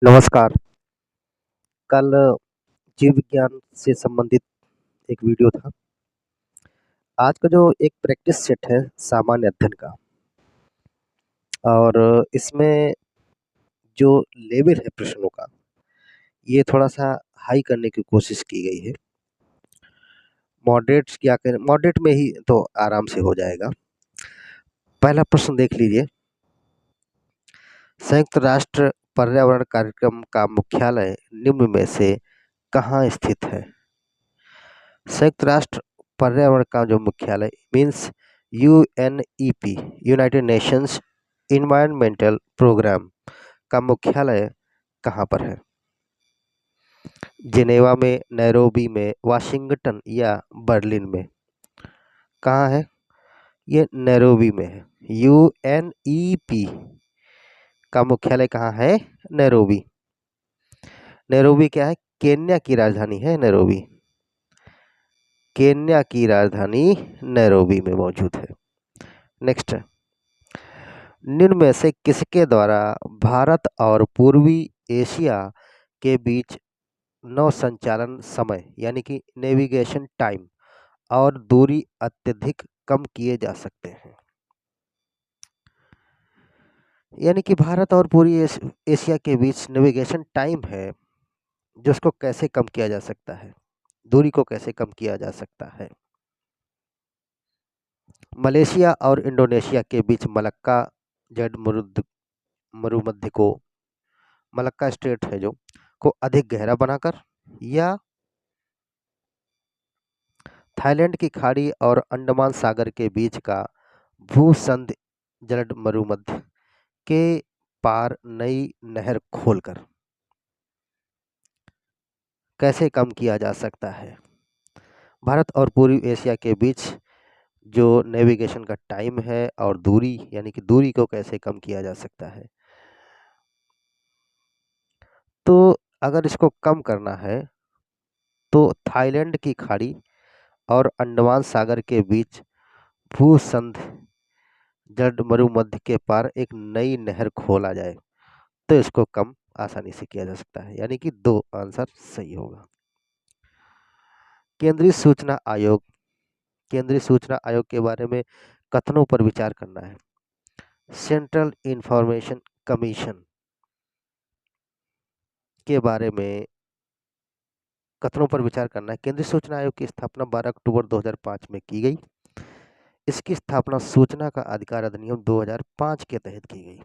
नमस्कार। कल जीव विज्ञान से संबंधित एक वीडियो था। आज का जो एक प्रैक्टिस सेट है सामान्य अध्ययन का और इसमें जो लेवल है प्रश्नों का, ये थोड़ा-सा हाई करने की कोशिश की गई है। मॉडरेट में ही तो आराम से हो जाएगा। पहला प्रश्न देख लीजिए। संयुक्त राष्ट्र पर्यावरण कार्यक्रम का मुख्यालय निम्न में से कहाँ स्थित है? संयुक्त राष्ट्र पर्यावरण का जो मुख्यालय means UNEP United Nations environmental programme का मुख्यालय कहाँ पर है? जिनेवा में, नैरोबी में, वाशिंगटन या बर्लिन में? कहाँ है? ये नैरोबी में है। यूएनईपी का मुख्यालय कहाँ है? नैरोबी। नैरोबी क्या है? केन्या की राजधानी है नैरोबी। केन्या की राजधानी नैरोबी में मौजूद है। नेक्स्ट, निम्न में से किसके द्वारा भारत और पूर्वी एशिया के बीच नौ संचालन समय यानी कि नेविगेशन टाइम और दूरी अत्यधिक कम किए जा सकते हैं? यानी कि भारत और पूर्वी एशिया के बीच नेविगेशन टाइम है, जिसको कैसे कम किया जा सकता है, दूरी को कैसे कम किया जा सकता है? मलेशिया और इंडोनेशिया के बीच मलक्का जेड मरुमध्य को, मलक्का स्ट्रेट है जो, को अधिक गहरा बनाकर, या थाईलैंड की खाड़ी और अंडमान सागर के बीच का भूसंध जलड मरुमध्य के पार नई नहर खोलकर कैसे कम किया जा सकता है? भारत और पूर्वी एशिया के बीच जो नेविगेशन का टाइम है और दूरी यानी कि दूरी को कैसे कम किया जा सकता है? तो अगर इसको कम करना है तो थाईलैंड की खाड़ी और अंडमान सागर के बीच भूसंध जड मरुमध्य के पार एक नई नहर खोला जाए तो इसको कम आसानी से किया जा सकता है, यानी कि दो आंसर सही होगा। केंद्रीय सूचना आयोग, केंद्रीय सूचना आयोग के बारे में कथनों पर विचार करना है। सेंट्रल इंफॉर्मेशन कमीशन के बारे में कथनों पर विचार करना है। केंद्रीय सूचना आयोग की स्थापना 12 अक्टूबर 2005 में की गई। इसकी स्थापना सूचना का अधिकार अधिनियम 2005 के तहत की गई।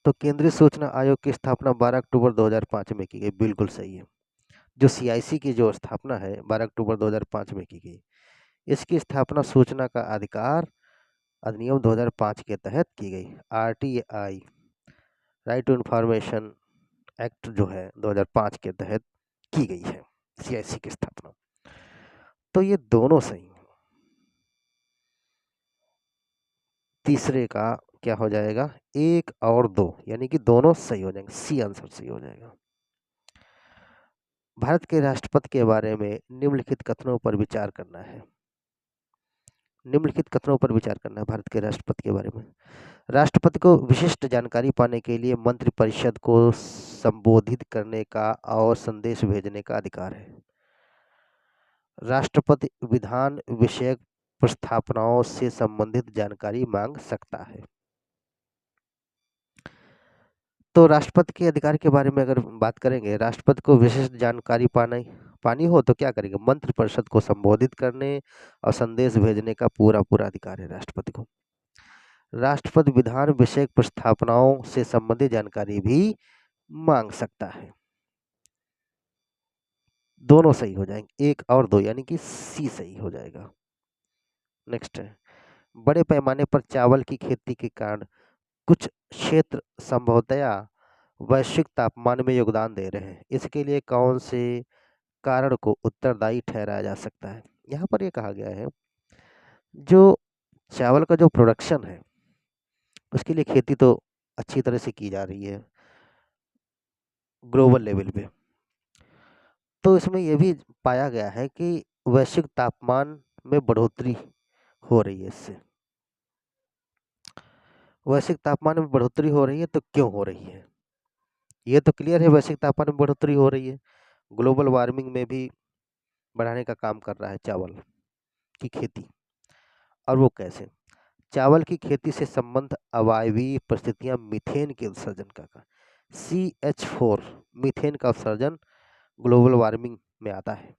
तो केंद्रीय सूचना आयोग की स्थापना 12 अक्टूबर 2005 में की गई, बिल्कुल सही है। जो सीआईसी की जो स्थापना है 12 अक्टूबर 2005 में की गई, इसकी स्थापना सूचना का अधिकार अधिनियम 2005 के तहत की गई। RTI right to information act जो है 2005 के तहत की गई है सीआईसी की स्थापना। तो ये दोनों सही हैं। तीसरे का क्या हो जाएगा? 1 और 2, यानी कि दोनों सही हो जाएंगे, सी आंसर सही हो जाएगा। भारत के राष्ट्रपति के बारे में निम्नलिखित कथनों पर विचार करना है। निम्नलिखित कथनों पर विचार करना है भारत के राष्ट्रपति के बारे में। राष्ट्रपति को विशिष्ट जानकारी पाने के लिए मंत्रिपरिषद को संबोधित करने का और संदेश भेजने का अधिकार है। राष्ट्रपति विधान विषयक प्रस्तावनाओं से संबंधित जानकारी मांग सकता है। तो राष्ट्रपति के अधिकार के बारे में अगर बात करेंगे, राष्ट्रपति को विशिष्ट जानकारी पानी हो तो क्या करेंगे? मंत्रिपरिषद को संबोधित करने और संदेश भेजने का पूरा अधिकार है राष्ट्रपति को। राष्ट्रपति विधान विषयक प्रस्तावनाओं से संबंधित जानकारी भी मांग सकता है। दोनों सही हो जाएंगे, 1 और 2, यानी कि सी सही हो जाएगा। नेक्स्ट है, बड़े पैमाने पर चावल की खेती के कारण कुछ क्षेत्र संभवतया वैश्विक तापमान में योगदान दे रहे हैं। इसके लिए कौन से कारण को उत्तरदायी ठहराया जा सकता है? यहाँ पर ये कहा गया है, जो चावल का जो प्रोडक्शन है उसके लिए खेती तो अच्छी तरह से की जा रही है ग्लोबल लेवल पे। तो इसमें यह भी पाया गया है कि वैश्विक तापमान में बढ़ोतरी हो रही है इससे। वैश्विक तापमान में बढ़ोतरी हो रही है तो क्यों हो रही है? ये तो क्लियर है, वैश्विक तापमान में बढ़ोतरी हो रही है। ग्लोबल वार्मिंग में भी बढ़ाने का काम कर रहा है चावल की खेती। और वो कैसे? चावल की खेती से संबंध अवायवीय परिस्थितियां मीथेन के उत्सर्जन का CH4 मीथेन का उत्सर्जन ग्लोबल वार्मिंग में आता है।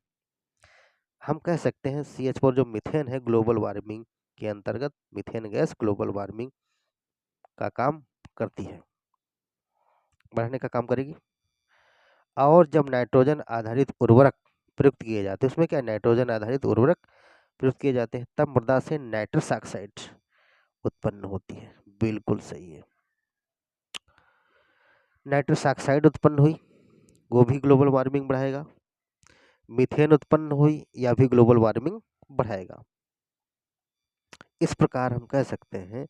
हम कह सकते हैं CH4 जो मीथेन है ग्लोबल वार्मिंग के अंतर्गत, मीथेन गैस ग्लोबल वार्मिंग का काम करती है, बढ़ाने का काम करेगी। और जब नाइट्रोजन आधारित उर्वरक प्रयुक्त किए जाते हैं, उसमें क्या नाइट्रोजन आधारित उर्वरक प्रयुक्त किए जाते हैं, तब मृदा से नाइट्रस ऑक्साइड उत्पन्न होती है। बिल्कुल सही है, नाइट्रस ऑक्साइड उत्पन्न हुई, वो भी ग्लोबल वार्मिंग बढ़ाएगा। मीथेन उत्पन्न हुई, या भी ग्लोबल वार्मिंग बढ़ाएगा। इस प्रकार हम कह सकते हैं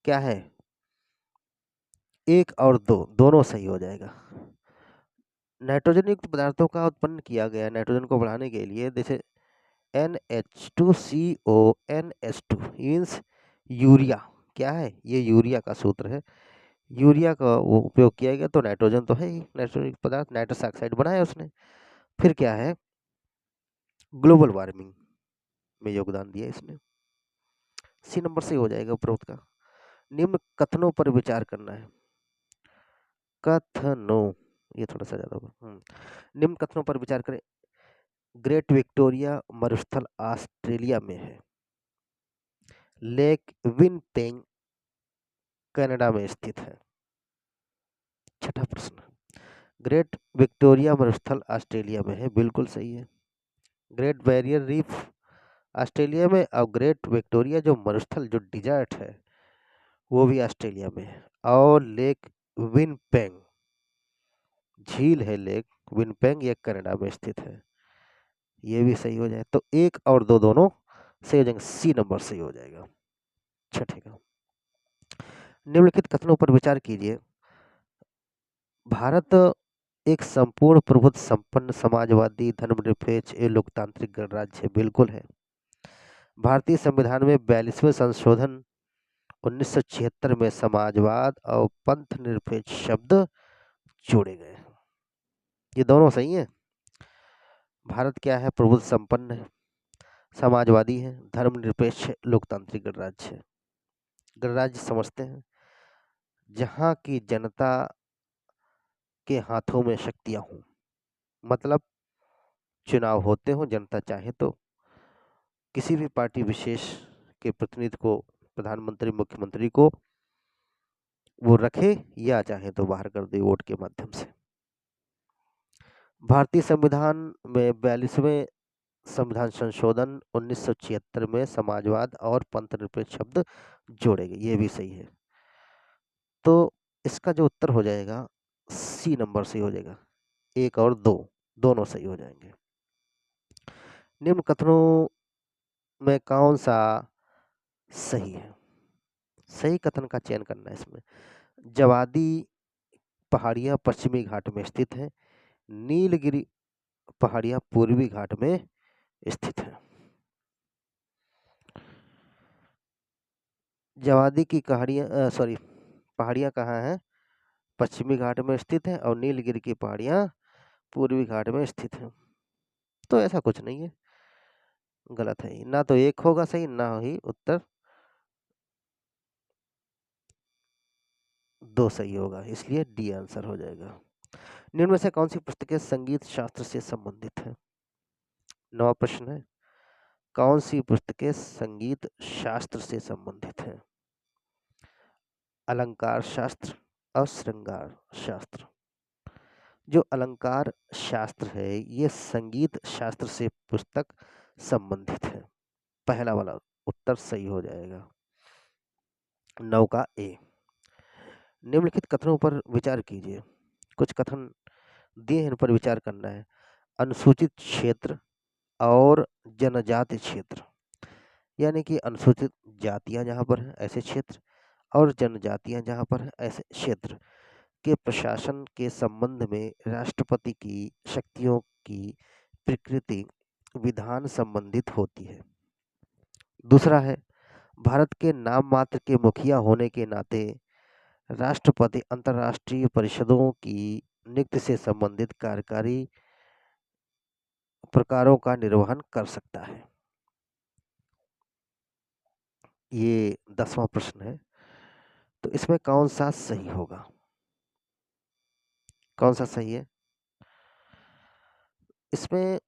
क्या है, 1 और 2 दोनों सही हो जाएगा। नाइट्रोजन युक्त पदार्थों का उत्पन्न किया गया नाइट्रोजन को बढ़ाने के लिए, जैसे NH2CO NH2 मीन्स यूरिया, क्या है ये यूरिया का सूत्र है, यूरिया का वो उपयोग किया गया, तो नाइट्रोजन तो है ही, नाइट्रोजन युक्त पदार्थ, नाइट्रस ऑक्साइड बनाया उसने। फिर क्या है, ग्लोबल वार्मिंग में योगदान दिया इसने। C नंबर से हो जाएगा उपरोक्त का। निम्न कथनों पर विचार करना है। कथनों, ये थोड़ा सा ज्यादा होगा। निम्न कथनों पर विचार करें। ग्रेट विक्टोरिया मरुस्थल ऑस्ट्रेलिया में है। लेक विनपेंग कनाडा में स्थित है। छठा प्रश्न, ग्रेट विक्टोरिया मरुस्थल ऑस्ट्रेलिया में है, बिल्कुल सही है। ग्रेट बैरियर रीफ ऑस्ट्रेलिया में, और ग्रेट विक्टोरिया जो मरुस्थल जो डिजर्ट है वो भी ऑस्ट्रेलिया में है। और लेक विनपेंग झील है, लेक विनपेंग, ये कनाडा में स्थित है। ये भी सही हो जाए तो 1 और 2 दोनों सही हो जाएंगे, C नंबर सही हो जाएगा। छठे का, निम्नलिखित कथनों पर विचार कीजिए। भारत एक संपूर्ण प्रभुत्व संपन्न समाजवादी धर्मनिरपेक्ष एवं लोकतांत्रिक गणराज्य है, बिल्कुल है। भारतीय संविधान में 42वें संशोधन 1976 में समाजवाद और पंथ निरपेक्ष शब्द जोड़े गए हैं। ये दोनों सही है। भारत क्या है, प्रभुत्व संपन्न है, समाजवादी है, धर्मनिरपेक्ष है, लोकतांत्रिक गणराज्य है। गणराज्य समझते हैं जहाँ की जनता के हाथों में शक्तियां हों, मतलब चुनाव होते हो, जनता चाहे तो किसी भी पार्टी विशेष के प्रतिनिधि को, प्रधानमंत्री मुख्यमंत्री को वो रखे, या चाहे तो बाहर कर दे वोट के माध्यम से। भारतीय संविधान में 42वें संविधान संशोधन 1976 में समाजवाद और पंथ निरपेक्ष शब्द जोड़े गए, ये भी सही है। तो इसका जो उत्तर हो जाएगा C नंबर से हो जाएगा। 1 और 2 दोनों सही हो जाएंगे। निम्न कथनों में कौन सा सही है? सही कथन का चयन करना है इसमें। जवादी पहाड़ियां पश्चिमी घाट में स्थित है, नीलगिरी पहाड़ियां पूर्वी घाट में स्थित है। जवादी की पहाड़ियां कहाँ हैं? पश्चिमी घाट में स्थित है, और नीलगिरी की पहाड़ियां पूर्वी घाट में स्थित है। तो ऐसा कुछ नहीं है, गलत है, ना तो 1 होगा सही, ना ही उत्तर 2 सही होगा, इसलिए D आंसर हो जाएगा। निम्न में से कौन सी पुस्तकें संगीत शास्त्र से संबंधित है? 9वां प्रश्न है, कौन सी पुस्तकें संगीत शास्त्र से संबंधित है? अलंकार शास्त्र और श्रृंगार शास्त्र। जो अलंकार शास्त्र है ये संगीत शास्त्र से पुस्तक संबंधित है। पहला वाला उत्तर सही हो जाएगा। 9 का A। निम्नलिखित कथनों पर विचार कीजिए। कुछ कथन दिए हैं, इन पर विचार करना है। अनुसूचित क्षेत्र और जनजाति क्षेत्र, यानी कि अनुसूचित जातियां जहां पर हैं ऐसे क्षेत्र, और जनजातियां जहां पर हैं ऐसे क्षेत्र के प्रशासन के संबंध में राष्ट्रपति की शक्तियों की प्रकृति विधान संबंधित होती है। दूसरा है, भारत के नाम मात्र के मुखिया होने के नाते राष्ट्रपति अंतर्राष्ट्रीय परिषदों की नियुक्ति से संबंधित कार्यकारी प्रकारों का निर्वहन कर सकता है। ये 10वां प्रश्न है। तो इसमें कौन सा सही होगा? कौन सा सही है? इसमें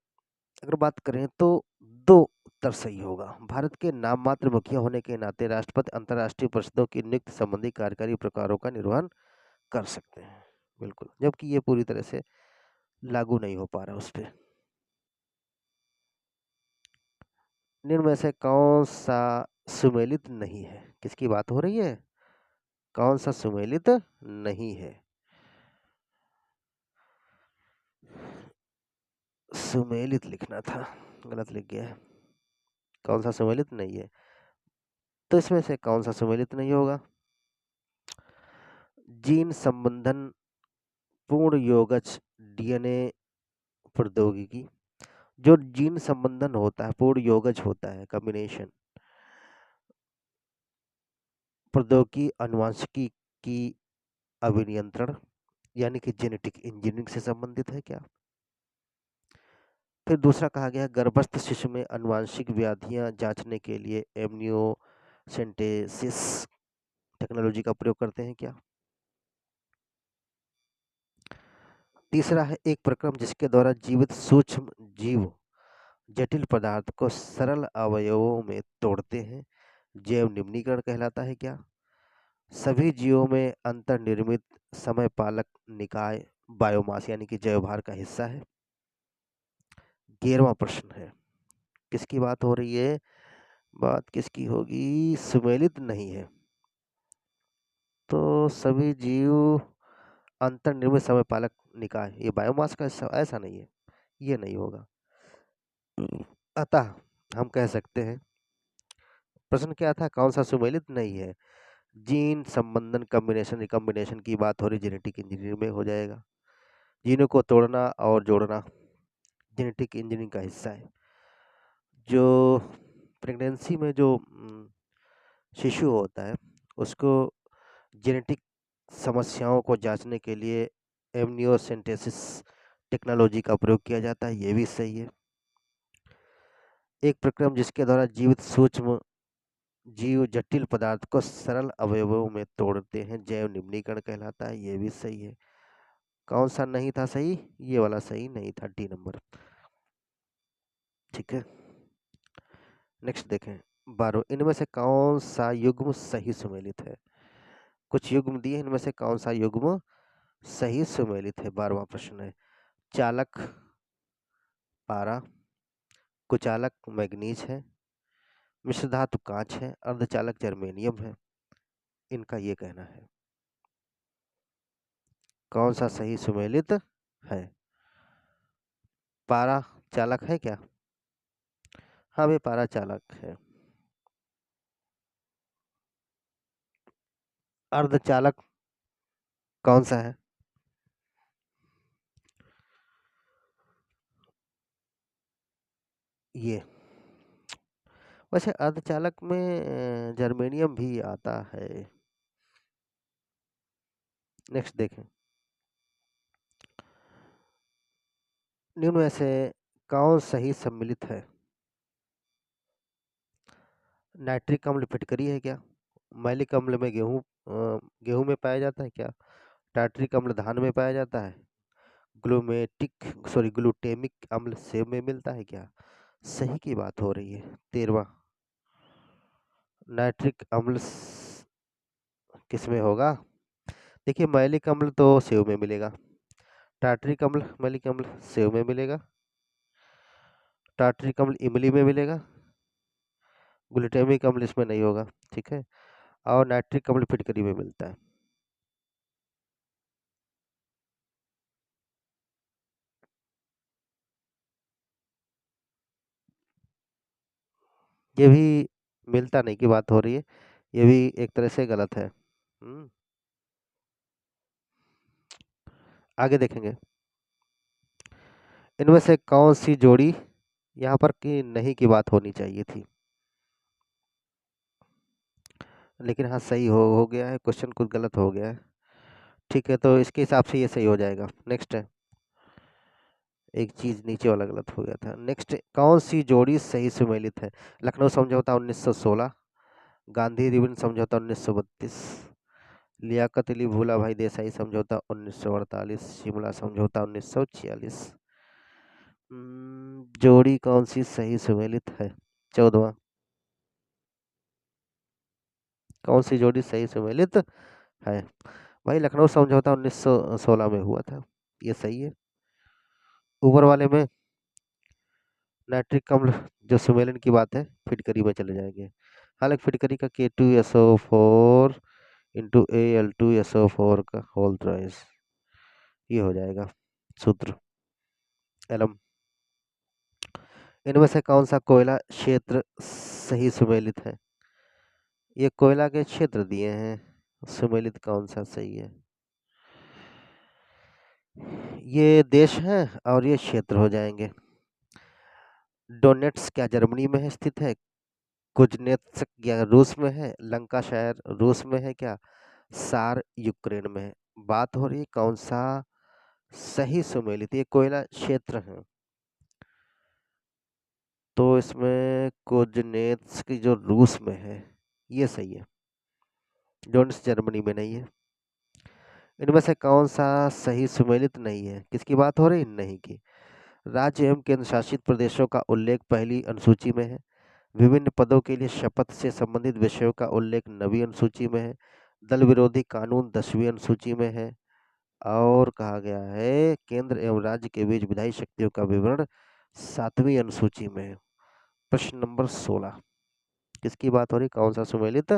अगर बात करें तो दो उत्तर सही होगा। भारत के नाम मात्र मुखिया होने के नाते राष्ट्रपति अंतर्राष्ट्रीय परिषदों की नियुक्ति संबंधी कार्यकारी प्रकारों का निर्वहन कर सकते हैं, बिल्कुल, जबकि ये पूरी तरह से लागू नहीं हो पा रहा उस पर। निम्न में से कौन सा सुमेलित नहीं है? किसकी बात हो रही है? कौन सा सुमेलित नहीं है? सुमेलित लिखना था, गलत लिख गया है। कौन सा सुमेलित नहीं है? तो इसमें से कौन सा सुमेलित नहीं होगा? जीन संबंधन पूर्ण योगज डीएनए प्रौद्योगिकी। जो जीन संबंधन होता है, पूर्ण योगज होता है, कॉम्बिनेशन प्रौद्योगिकी अनुवांशिकी की अभिनियंत्रण यानी कि जेनेटिक इंजीनियरिंग से संबंधित है क्या? फिर दूसरा कहा गया गर्भस्थ शिशु में अनुवांशिक व्याधियां जांचने के लिए एमनियोसेंटेसिस टेक्नोलॉजी का प्रयोग करते हैं क्या? तीसरा है एक प्रक्रम जिसके द्वारा जीवित सूक्ष्म जीव जटिल पदार्थ को सरल अवयवों में तोड़ते हैं, जैव निम्नीकरण कहलाता है क्या? सभी जीवों में अंतर्निर्मित समय पालक निकाय बायोमास यानी कि जैवभार का हिस्सा है। 11वां प्रश्न है, किसकी बात हो रही है? बात किसकी होगी? सुमेलित नहीं है। तो सभी जीव अंतर्निर्मित समय पालक निकाय, ये बायोमास का हिस्सा, ऐसा नहीं है, ये नहीं होगा। अतः हम कह सकते हैं, प्रश्न क्या था? कौन सा सुमेलित नहीं है? जीन संबंधन कॉम्बिनेशन रिकॉम्बिनेशन की बात हो रही, जेनेटिक इंजीनियरिंग में हो जाएगा। जीनों को तोड़ना और जोड़ना जेनेटिक इंजीनियरिंग का हिस्सा है। जो प्रेगनेंसी में जो शिशु होता है उसको जेनेटिक समस्याओं को जांचने के लिए एमनियोसेंटेसिस टेक्नोलॉजी का प्रयोग किया जाता है, ये भी सही है। एक प्रक्रम जिसके द्वारा जीवित सूक्ष्म जीव जटिल पदार्थ को सरल अवयवों में तोड़ते हैं, जैव निम्नीकरण कहलाता है, ये भी सही है। कौन सा नहीं था सही? ये वाला सही नहीं था, डी नंबर। ठीक है, नेक्स्ट देखें 12। इनमें से कौन सा युग्म सही सुमेलित है? कुछ युग्म दिए, इनमें से कौन सा युग्म सही सुमेलित है? 12वां प्रश्न है। चालक पारा, कुचालक मैग्नीज है, मिश्र धातु कांच है, अर्धचालक जर्मेनियम है, इनका ये कहना है। कौन सा सही सुमेलित है? पारा चालक है क्या? हाँ भाई, पारा चालक है। अर्धचालक कौन सा है? ये वैसे अर्धचालक में जर्मेनियम भी आता है। नेक्स्ट देखें, निम्न में से कौन सही सम्मिलित है? नाइट्रिक अम्ल फिटकरी है क्या? मैलिक अम्ल में गेहूं में पाया जाता है क्या? टार्ट्रिक अम्ल धान में पाया जाता है? ग्लूटेमिक अम्ल सेब में मिलता है क्या? सही की बात हो रही है। 13वां, नाइट्रिक अम्ल किस में होगा? देखिए, मैलिक अम्ल तो सेब में मिलेगा, टार्ट्रिक अम्ल मैलिक अम्ल सेब में मिलेगा, टार्ट्रिक अम्ल इमली में मिलेगा, ग्लूटामिक अम्ल इसमें नहीं होगा। ठीक है, और नाइट्रिक अम्ल फिटकरी में मिलता है। ये भी मिलता नहीं की बात हो रही है, ये भी एक तरह से गलत है। आगे देखेंगे, इनमें से कौन सी जोड़ी यहाँ पर की नहीं की बात होनी चाहिए थी? लेकिन हाँ सही हो गया है, क्वेश्चन कुछ गलत हो गया है। ठीक है, तो इसके हिसाब से ये सही हो जाएगा। नेक्स्ट है, एक चीज नीचे वाला गलत हो गया था। नेक्स्ट, कौन सी जोड़ी सही सुमेलित है? लखनऊ समझौता 1916, गांधी रिबन समझौता 1932, लियाकत अली भूला भाई देसाई समझौता 1948, शिमला समझौता 1946। जोड़ी कौन सी सही सुमेलित है? 14वां, कौन सी जोड़ी सही सुमेलित है? भाई लखनऊ समझौता 1916 में हुआ था, ये सही है। ऊपर वाले में नाइट्रिक अम्ल जो सुमेलन की बात है, फिटकरी में चले जाएंगे। हालांकि फिटकरी का K2SO4 इंटू Al2SO4 का होल ट्राइस, ये हो जाएगा सूत्र। एलम, इनमें से कौन सा कोयला क्षेत्र सही सुमेलित है? ये कोयला के क्षेत्र दिए हैं, सुमेलित कौन सा सही है? ये देश है और ये क्षेत्र हो जाएंगे। डोनेट्स क्या जर्मनी में है स्थित है? कुजनेत्स्क क्या रूस में है? लंकाशायर रूस में है क्या? सार यूक्रेन में है। बात हो रही है कौन सा सही सुमेलित, ये कोयला क्षेत्र है, तो इसमें कुजनेत्स्क जो रूस में है ये सही है, डोनेट्स जर्मनी में नहीं है। इनमें से कौन सा सही सुमेलित नहीं है? किसकी बात हो रही? नहीं की। राज्य एवं केंद्र शासित प्रदेशों का उल्लेख पहली अनुसूची में है। विभिन्न पदों के लिए शपथ से संबंधित विषयों का उल्लेख 9वीं अनुसूची में है। दल विरोधी कानून 10वीं अनुसूची में है। और कहा गया है केंद्र एवं राज्य के बीच विधायी शक्तियों का विवरण 7वीं अनुसूची में है। प्रश्न नंबर 16, किसकी बात हो रही? कौन सा सुमेलित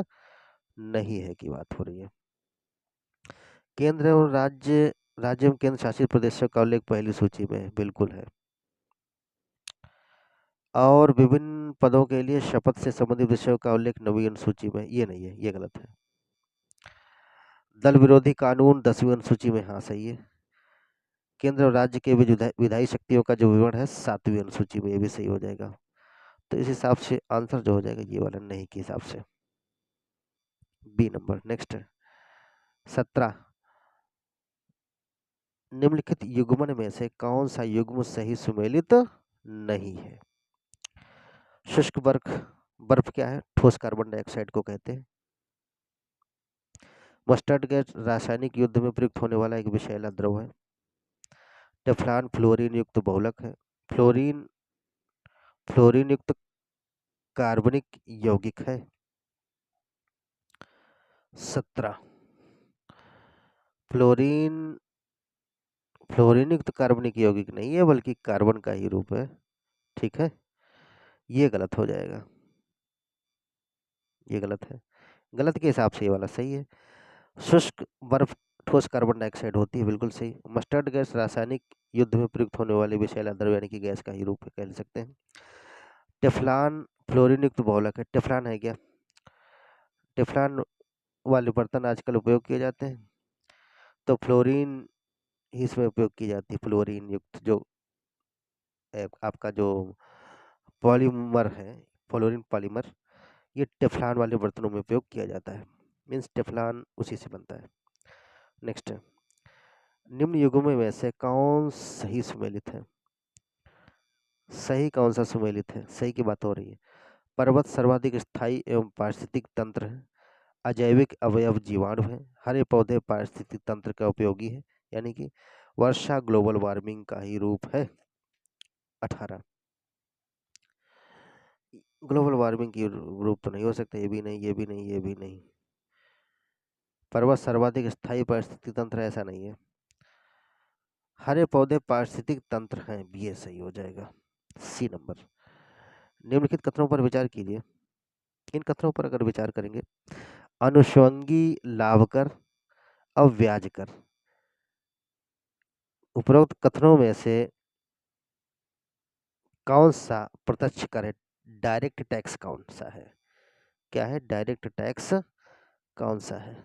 नहीं है की बात हो रही है? केंद्र एवं राज्य एवं केंद्र शासित प्रदेशों का उल्लेख पहली सूची में है, बिल्कुल है। और विभिन्न पदों के लिए शपथ से संबंधित विषयों का उल्लेख 9वीं अनुसूची में, ये नहीं है, ये गलत है। दल विरोधी कानून 10वीं अनुसूची में, हाँ सही है। केंद्र और राज्य के बीच विधायी शक्तियों का जो विवरण है 7वीं अनुसूची में, ये भी सही हो जाएगा। तो इस हिसाब से आंसर जो हो जाएगा ये वाला नहीं के हिसाब से, बी नंबर। नेक्स्ट 17, निम्नलिखित युग्मन में से कौन सा युग्म सही सुमेलित नहीं है? शुष्क बर्फ, बर्फ क्या है? ठोस कार्बन डाइऑक्साइड को कहते हैं। मस्टर्ड गैस रासायनिक युद्ध में प्रयुक्त होने वाला एक विषैला द्रव है। टेफ्लॉन फ्लोरीन युक्त बहुलक है। फ्लोरीन फ्लोरीन युक्त कार्बनिक यौगिक है। 17, फ्लोरीन फ्लोरीन युक्त कार्बनिक यौगिक नहीं है, बल्कि कार्बन का ही रूप है। ठीक है, ये गलत हो जाएगा, ये गलत है। गलत के हिसाब से ये वाला सही है। शुष्क बर्फ ठोस कार्बन डाइऑक्साइड होती है, बिल्कुल सही। मस्टर्ड गैस रासायनिक युद्ध में प्रयुक्त होने वाले विषैला द्रव यानी कि गैस का ही रूप कह सकते हैं। टेफ्लॉन फ्लोरीन युक्त बहुलक है। टेफ्लॉन है क्या? टेफ्लॉन वाले बर्तन आजकल उपयोग किए जाते हैं, तो फ्लोरीन ही इसमें उपयोग की जाती है। फ्लोरीन युक्त जो आपका जो पॉलीमर है, फ्लोरीन पॉलीमर, ये टेफ्लॉन वाले बर्तनों में उपयोग किया जाता है, मीन्स टेफ्लॉन उसी से बनता है। नेक्स्ट, निम्न युग्मों में से कौन सही सुमेलित है? सही कौन सा सुमेलित है? सही की बात हो रही है। पर्वत सर्वाधिक स्थायी एवं पारिस्थितिक तंत्र है। अजैविक अवयव जीवाणु है। हरे पौधे पारिस्थितिक तंत्र का उपयोगी है, यानी कि वर्षा ग्लोबल वार्मिंग का ही रूप है। 18, ग्लोबल वार्मिंग की रूप तो नहीं हो सकता, ये भी नहीं, ये भी नहीं, ये भी नहीं। पर्वत सर्वाधिक स्थायी पारिस्थितिक तंत्र ऐसा नहीं है। हरे पौधे पारिस्थितिक तंत्र हैं, ये सही हो जाएगा, सी नंबर। निम्नलिखित कथनों पर विचार कीजिए। इन कथनों पर अगर विचार करेंगे, अनुषंगी लाभ कर और ब्याज कर, उपरोक्त कथनों में से कौन सा प्रत्यक्ष कर है? डायरेक्ट टैक्स कौन सा है? क्या है डायरेक्ट टैक्स? कौन सा है?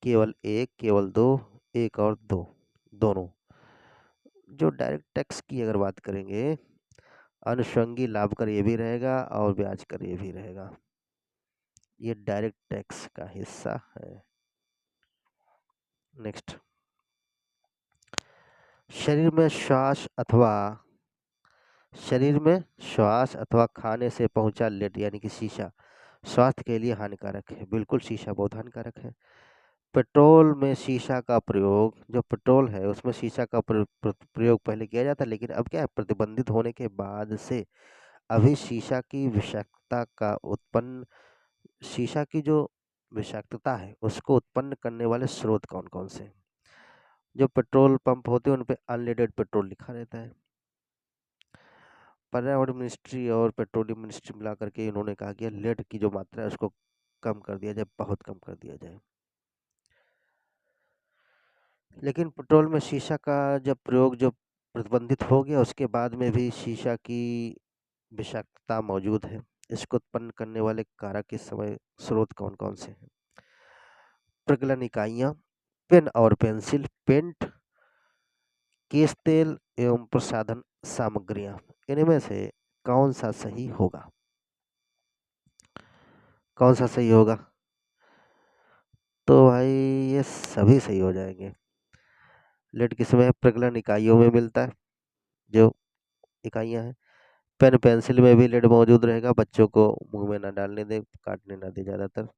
केवल एक, केवल दो, एक और दो, दोनों। जो डायरेक्ट टैक्स की अगर बात करेंगे, अनुषंगी लाभ कर ये भी रहेगा और ब्याज कर ये भी रहेगा, ये डायरेक्ट टैक्स का हिस्सा है। नेक्स्ट, शरीर में श्वास अथवा शरीर में श्वास अथवा खाने से पहुंचा लेड यानी कि शीशा स्वास्थ्य के लिए हानिकारक है। बिल्कुल, शीशा बहुत हानिकारक है। पेट्रोल में शीशा का प्रयोग, जो पेट्रोल है उसमें शीशा का प्रयोग पहले किया जाता, लेकिन अब क्या है, प्रतिबंधित होने के बाद से अभी शीशा की विषाक्तता का उत्पन्न शीशा की जो विषाक्तता है उसको उत्पन्न करने वाले स्रोत कौन कौन से हैं? जो पेट्रोल पंप होते हैं उन पे अनलेडेड पेट्रोल लिखा रहता है। पर्यावरण मिनिस्ट्री और पेट्रोलियम मिनिस्ट्री मिला करके इन्होंने कहा कि लेड की जो मात्रा है उसको कम कर दिया जाए, बहुत कम कर दिया जाए। लेकिन पेट्रोल में शीशा का जब प्रयोग जो प्रतिबंधित हो गया उसके बाद में भी शीशा की विषाक्तता मौजूद है। इसको उत्पन्न करने वाले कारक इस समय स्रोत कौन कौन से हैं? प्रगलन इकाइयाँ, पेन और पेंसिल, पेंट, केश तेल एवं प्रसाधन सामग्रियां। इनमें से कौन सा सही होगा? कौन सा सही होगा? तो भाई ये सभी सही हो जाएंगे। लेड किसमें है? प्रगलन इकाइयों में मिलता है, जो इकाइयां हैं। पेन पेंसिल में भी लेड मौजूद रहेगा, बच्चों को मुंह में ना डालने दे, काटने ना दे ज़्यादातर।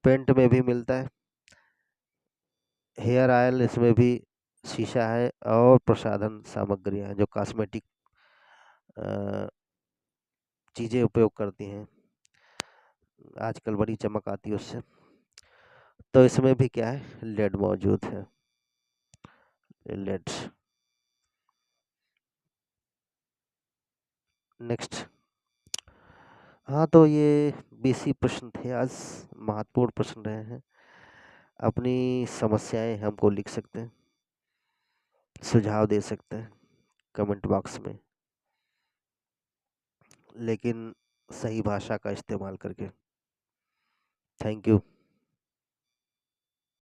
पेंट में भी मिलता है। हेयर ऑयल, इसमें भी शीशा है। और प्रसाधन सामग्रियां हैं जो कॉस्मेटिक चीज़ें उपयोग करती हैं, आजकल बड़ी चमक आती है उससे, तो इसमें भी क्या है, लेड मौजूद है। लेड। नेक्स्ट। हाँ, तो ये 20 प्रश्न थे आज, महत्वपूर्ण प्रश्न रहे हैं। अपनी समस्याएं हमको लिख सकते हैं, सुझाव दे सकते हैं कमेंट बॉक्स में, लेकिन सही भाषा का इस्तेमाल करके। Thank you.